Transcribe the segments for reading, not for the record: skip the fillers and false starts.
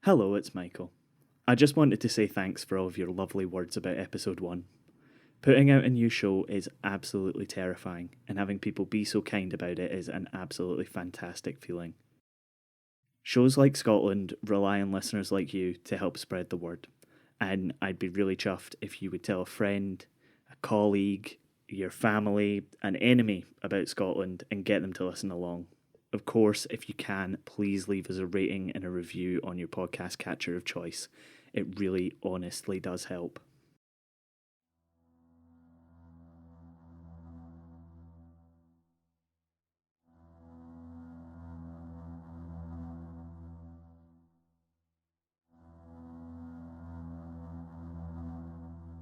Hello, it's Michael. I just wanted to say thanks for all of your lovely words about episode 1. Putting out a new show is absolutely terrifying, and having people be so kind about it is an absolutely fantastic feeling. Shows like Scotland rely on listeners like you to help spread the word, and I'd be really chuffed if you would tell a friend, a colleague, your family, an enemy about Scotland and get them to listen along. Of course, if you can, please leave us a rating and a review on your podcast catcher of choice. It really honestly does help.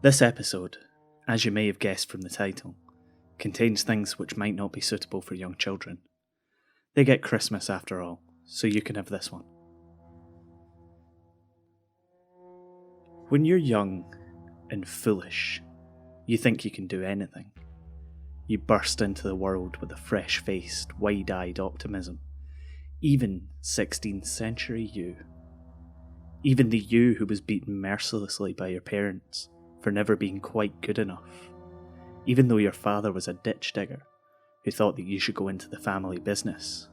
This episode, as you may have guessed from the title, contains things which might not be suitable for young children. They get Christmas after all, so you can have this one. When you're young and foolish, you think you can do anything. You burst into the world with a fresh-faced, wide-eyed optimism. Even 16th century you. Even the you who was beaten mercilessly by your parents for never being quite good enough. Even though your father was a ditch digger who thought that you should go into the family business.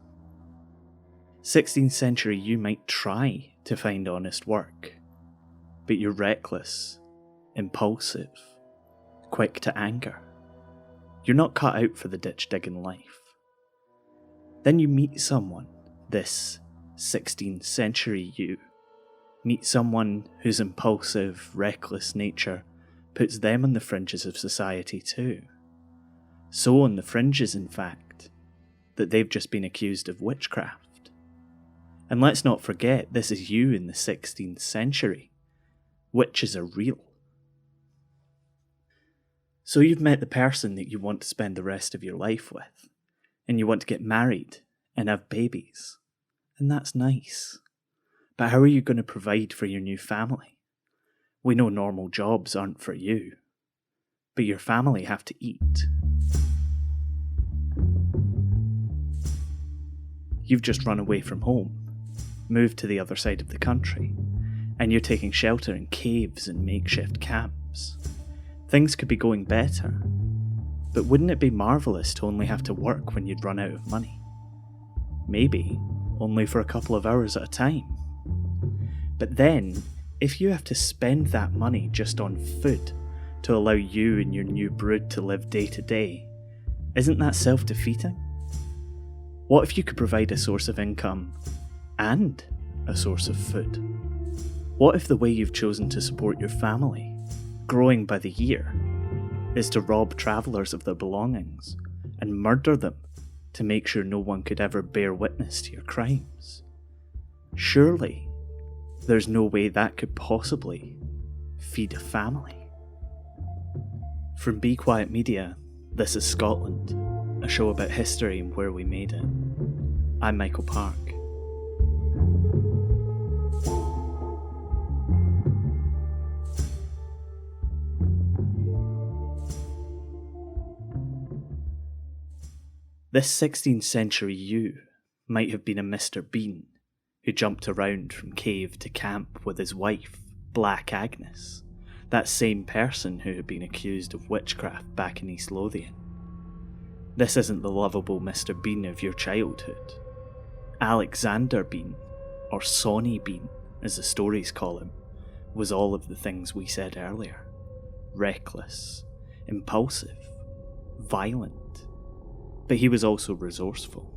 16th century you might try to find honest work, but you're reckless, impulsive, quick to anger. You're not cut out for the ditch digging life. Then you meet someone, this 16th century you. Meet someone whose impulsive, reckless nature puts them on the fringes of society too. So on the fringes, in fact, that they've just been accused of witchcraft. And let's not forget, this is you in the 16th century. Witches are real. So you've met the person that you want to spend the rest of your life with, and you want to get married and have babies, and that's nice. But how are you going to provide for your new family? We know normal jobs aren't for you, but your family have to eat. You've just run away from home, moved to the other side of the country, and you're taking shelter in caves and makeshift camps. Things could be going better, but wouldn't it be marvellous to only have to work when you'd run out of money? Maybe only for a couple of hours at a time. But then, if you have to spend that money just on food to allow you and your new brood to live day to day, isn't that self-defeating? What if you could provide a source of income and a source of food? What if the way you've chosen to support your family, growing by the year, is to rob travellers of their belongings and murder them to make sure no one could ever bear witness to your crimes? Surely, there's no way that could possibly feed a family. From Be Quiet Media, this is Scotland, a show about history and where we made it. I'm Michael Park. This 16th century you might have been a Mr. Bean, who jumped around from cave to camp with his wife, Black Agnes, that same person who had been accused of witchcraft back in East Lothian. This isn't the lovable Mr. Bean of your childhood. Alexander Bean, or Sawney Bean, as the stories call him, was all of the things we said earlier. Reckless, impulsive, violent, but he was also resourceful.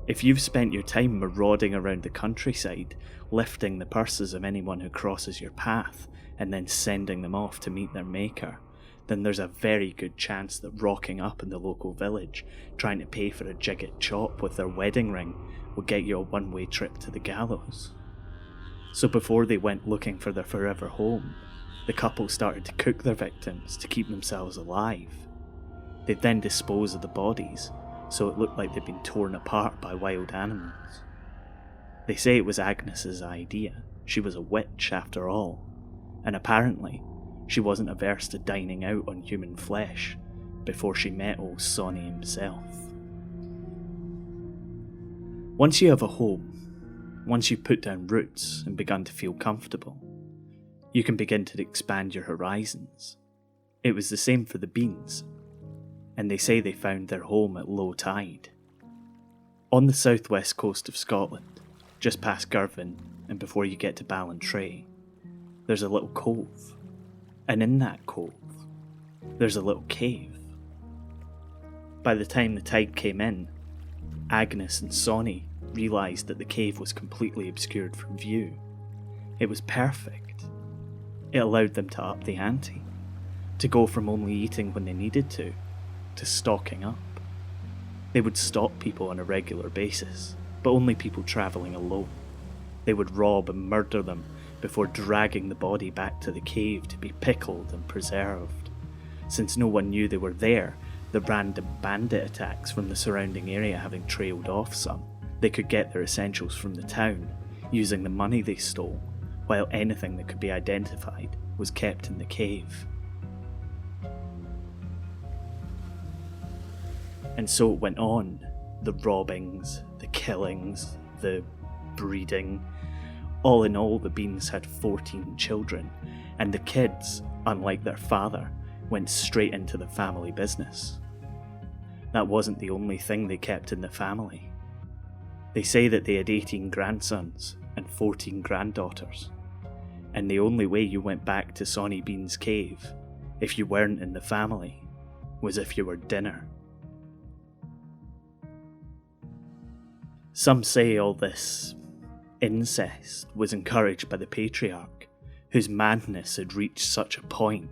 If you've spent your time marauding around the countryside, lifting the purses of anyone who crosses your path, and then sending them off to meet their maker, then there's a very good chance that rocking up in the local village, trying to pay for a jigget chop with their wedding ring, will get you a one-way trip to the gallows. So before they went looking for their forever home, the couple started to cook their victims to keep themselves alive. They'd then dispose of the bodies, so it looked like they'd been torn apart by wild animals. They say it was Agnes's idea. She was a witch after all, and apparently she wasn't averse to dining out on human flesh before she met old Sawney himself. Once you have a home, once you've put down roots and begun to feel comfortable, you can begin to expand your horizons. It was the same for the beans, and they say they found their home at low tide. On the southwest coast of Scotland, just past Girvan and before you get to Ballantrae, there's a little cove, and in that cove, there's a little cave. By the time the tide came in, Agnes and Sawney realised that the cave was completely obscured from view. It was perfect. It allowed them to up the ante, to go from only eating when they needed to stocking up. They would stalk people on a regular basis, but only people travelling alone. They would rob and murder them before dragging the body back to the cave to be pickled and preserved. Since no one knew they were there, the random bandit attacks from the surrounding area having trailed off some, they could get their essentials from the town, using the money they stole, while anything that could be identified was kept in the cave. And so it went on. The robbings, the killings, the breeding. All in all, the Beans had 14 children, and the kids, unlike their father, went straight into the family business. That wasn't the only thing they kept in the family. They say that they had 18 grandsons and 14 granddaughters, and the only way you went back to Sawney Bean's cave, if you weren't in the family, was if you were dinner. Some say all this incest was encouraged by the patriarch, whose madness had reached such a point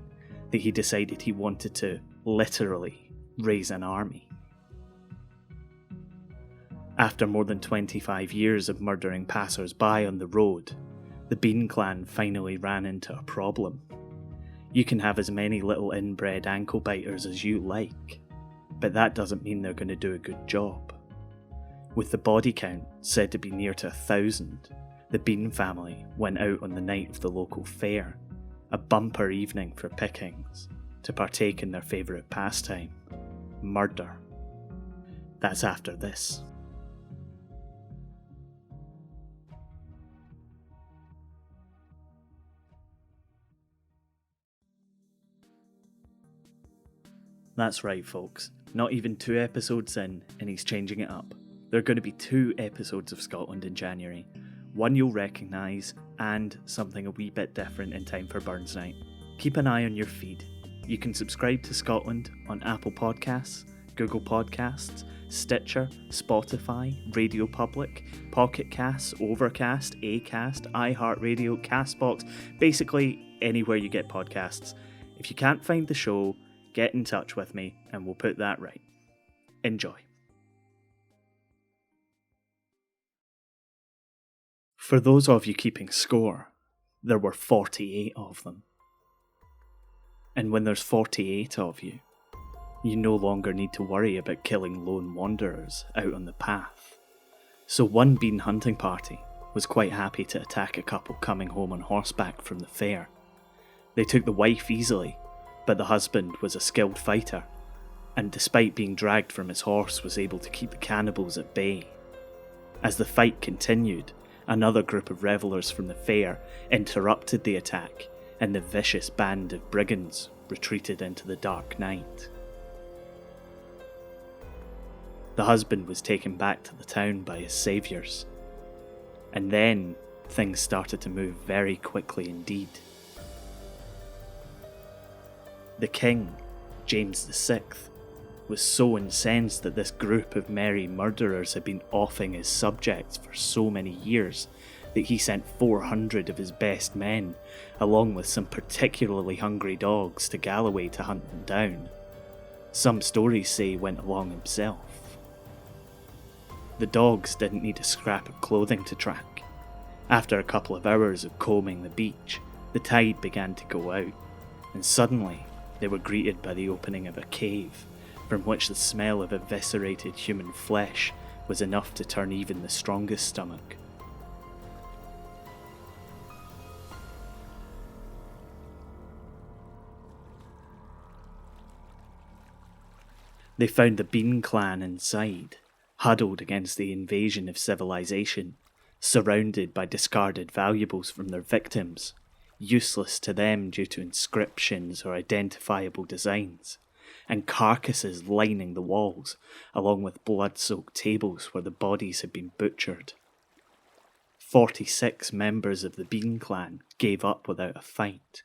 that he decided he wanted to literally raise an army. After more than 25 years of murdering passers-by on the road, the Bean clan finally ran into a problem. You can have as many little inbred ankle biters as you like, but that doesn't mean they're going to do a good job. With the body count said to be near to 1,000, the Bean family went out on the night of the local fair, a bumper evening for pickings, to partake in their favourite pastime, murder. That's after this. That's right, folks. Not even 2 episodes in, and he's changing it up. There are going to be 2 episodes of Scotland in January. One you'll recognise, and something a wee bit different in time for Burns Night. Keep an eye on your feed. You can subscribe to Scotland on Apple Podcasts, Google Podcasts, Stitcher, Spotify, Radio Public, Pocket Casts, Overcast, Acast, iHeartRadio, Castbox, basically anywhere you get podcasts. If you can't find the show, get in touch with me and we'll put that right. Enjoy. For those of you keeping score, there were 48 of them. And when there's 48 of you, you no longer need to worry about killing lone wanderers out on the path. So one Bean hunting party was quite happy to attack a couple coming home on horseback from the fair. They took the wife easily, but the husband was a skilled fighter, and despite being dragged from his horse was able to keep the cannibals at bay. As the fight continued, another group of revellers from the fair interrupted the attack, and the vicious band of brigands retreated into the dark night. The husband was taken back to the town by his saviours, and then things started to move very quickly indeed. The king, James VI, was so incensed that this group of merry murderers had been offing his subjects for so many years that he sent 400 of his best men, along with some particularly hungry dogs, to Galloway to hunt them down. Some stories say he went along himself. The dogs didn't need a scrap of clothing to track. After a couple of hours of combing the beach, the tide began to go out, and suddenly they were greeted by the opening of a cave, from which the smell of eviscerated human flesh was enough to turn even the strongest stomach. They found the Bean clan inside, huddled against the invasion of civilization, surrounded by discarded valuables from their victims, useless to them due to inscriptions or identifiable designs, and carcasses lining the walls, along with blood-soaked tables where the bodies had been butchered. 46 members of the Bean clan gave up without a fight.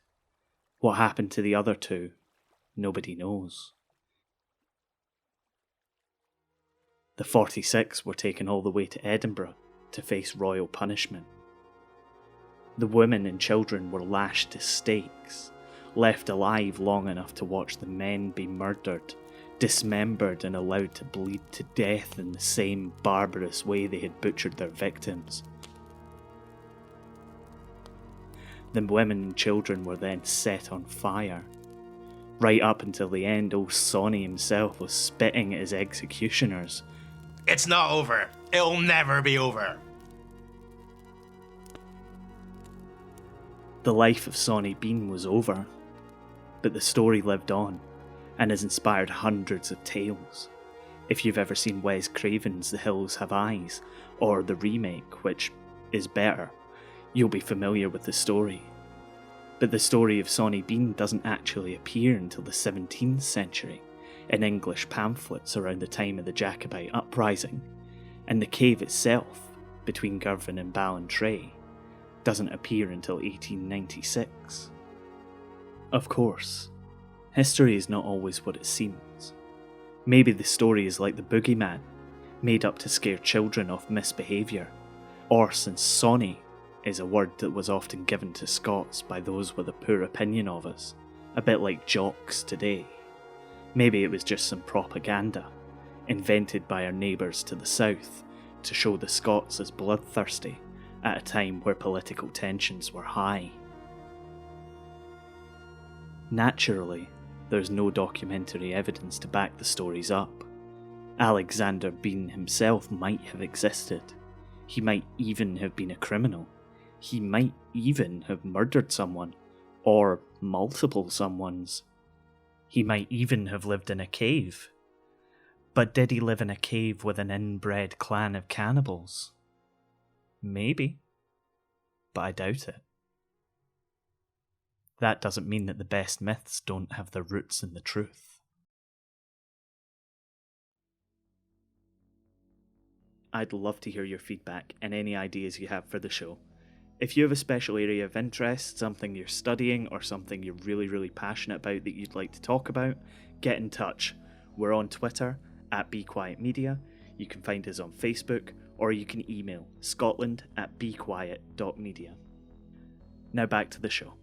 What happened to the other 2? Nobody knows. The 46 were taken all the way to Edinburgh to face royal punishment. The women and children were lashed to stakes, left alive long enough to watch the men be murdered, dismembered and allowed to bleed to death in the same barbarous way they had butchered their victims. The women and children were then set on fire. Right up until the end, old Sawney himself was spitting at his executioners. It's not over. It'll never be over. The life of Sawney Bean was over, but the story lived on and has inspired hundreds of tales. If you've ever seen Wes Craven's The Hills Have Eyes, or the remake, which is better, you'll be familiar with the story. But the story of Sawney Bean doesn't actually appear until the 17th century in English pamphlets around the time of the Jacobite uprising, and the cave itself, between Girvan and Ballantrae, doesn't appear until 1896. Of course, history is not always what it seems. Maybe the story is like the boogeyman, made up to scare children off misbehaviour, or since Sawney is a word that was often given to Scots by those with a poor opinion of us, a bit like jocks today. Maybe it was just some propaganda, invented by our neighbours to the south to show the Scots as bloodthirsty at a time where political tensions were high. Naturally, there's no documentary evidence to back the stories up. Alexander Bean himself might have existed. He might even have been a criminal. He might even have murdered someone, or multiple someones. He might even have lived in a cave. But did he live in a cave with an inbred clan of cannibals? Maybe, but I doubt it. That doesn't mean that the best myths don't have their roots in the truth. I'd love to hear your feedback and any ideas you have for the show. If you have a special area of interest, something you're studying, or something you're really passionate about that you'd like to talk about, get in touch. We're on Twitter @BeQuietMedia. You can find us on Facebook, or you can email scotland@bequiet.media. Now back to the show.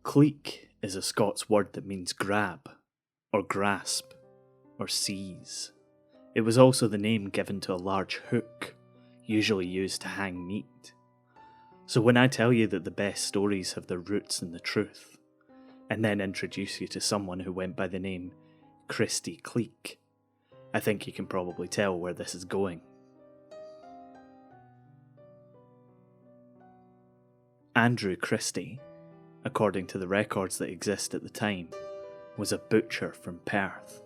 Cleek is a Scots word that means grab, or grasp, or seize. It was also the name given to a large hook, usually used to hang meat. So when I tell you that the best stories have their roots in the truth, and then introduce you to someone who went by the name Christy Cleek, I think you can probably tell where this is going. Andrew Christie, according to the records that exist at the time, was a butcher from Perth,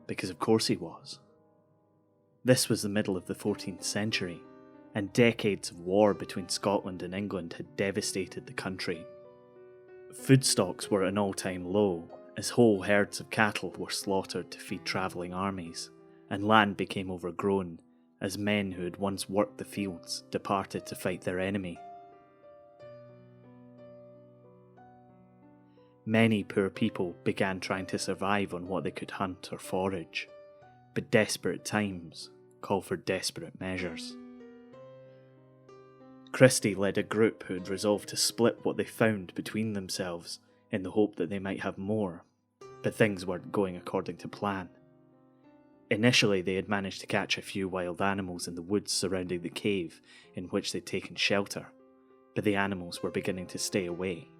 because of course he was. This was the middle of the 14th century, and decades of war between Scotland and England had devastated the country. Food stocks were at an all-time low, as whole herds of cattle were slaughtered to feed travelling armies, and land became overgrown as men who had once worked the fields departed to fight their enemy. Many poor people began trying to survive on what they could hunt or forage, but desperate times call for desperate measures. Christie led a group who had resolved to split what they found between themselves in the hope that they might have more, but things weren't going according to plan. Initially, they had managed to catch a few wild animals in the woods surrounding the cave in which they'd taken shelter, but the animals were beginning to stay away.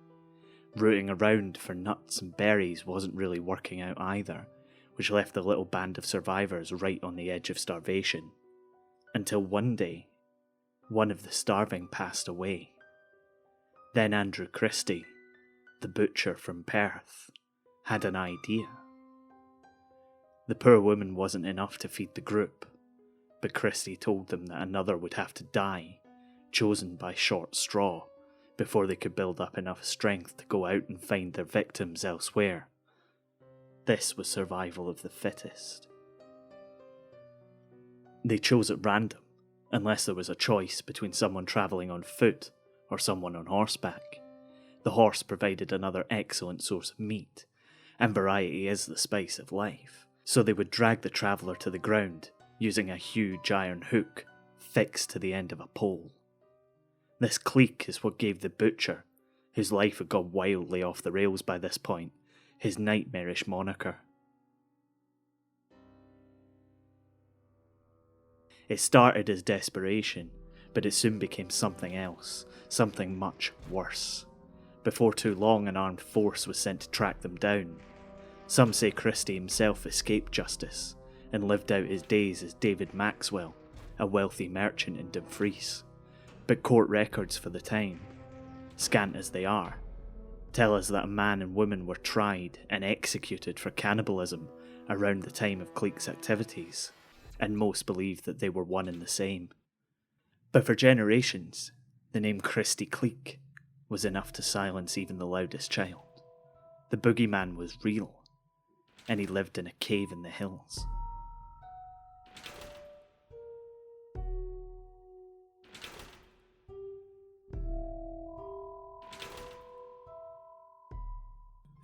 Rooting around for nuts and berries wasn't really working out either, which left the little band of survivors right on the edge of starvation. Until one day, one of the starving passed away. Then Andrew Christie, the butcher from Perth, had an idea. The poor woman wasn't enough to feed the group, but Christie told them that another would have to die, chosen by short straw, before they could build up enough strength to go out and find their victims elsewhere. This was survival of the fittest. They chose at random, unless there was a choice between someone travelling on foot or someone on horseback. The horse provided another excellent source of meat, and variety is the spice of life, so they would drag the traveller to the ground using a huge iron hook fixed to the end of a pole. This clique is what gave the butcher, whose life had gone wildly off the rails by this point, his nightmarish moniker. It started as desperation, but it soon became something else, something much worse. Before too long, an armed force was sent to track them down. Some say Christie himself escaped justice and lived out his days as David Maxwell, a wealthy merchant in Dumfries. But court records for the time, scant as they are, tell us that a man and woman were tried and executed for cannibalism around the time of Clique's activities, and most believe that they were one and the same. But for generations, the name Christie Clique was enough to silence even the loudest child. The boogeyman was real, and he lived in a cave in the hills.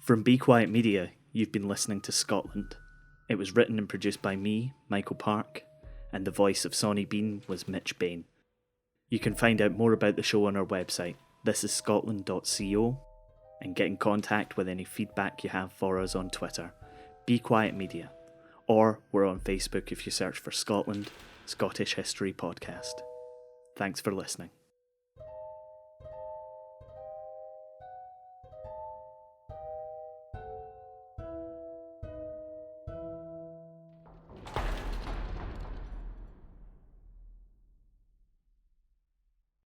From Be Quiet Media, you've been listening to Scotland. It was written and produced by me, Michael Park, and the voice of Sawney Bean was Mitch Bain. You can find out more about the show on our website, thisisscotland.co, and get in contact with any feedback you have for us on Twitter, Be Quiet Media, or we're on Facebook if you search for Scotland, Scottish History Podcast. Thanks for listening.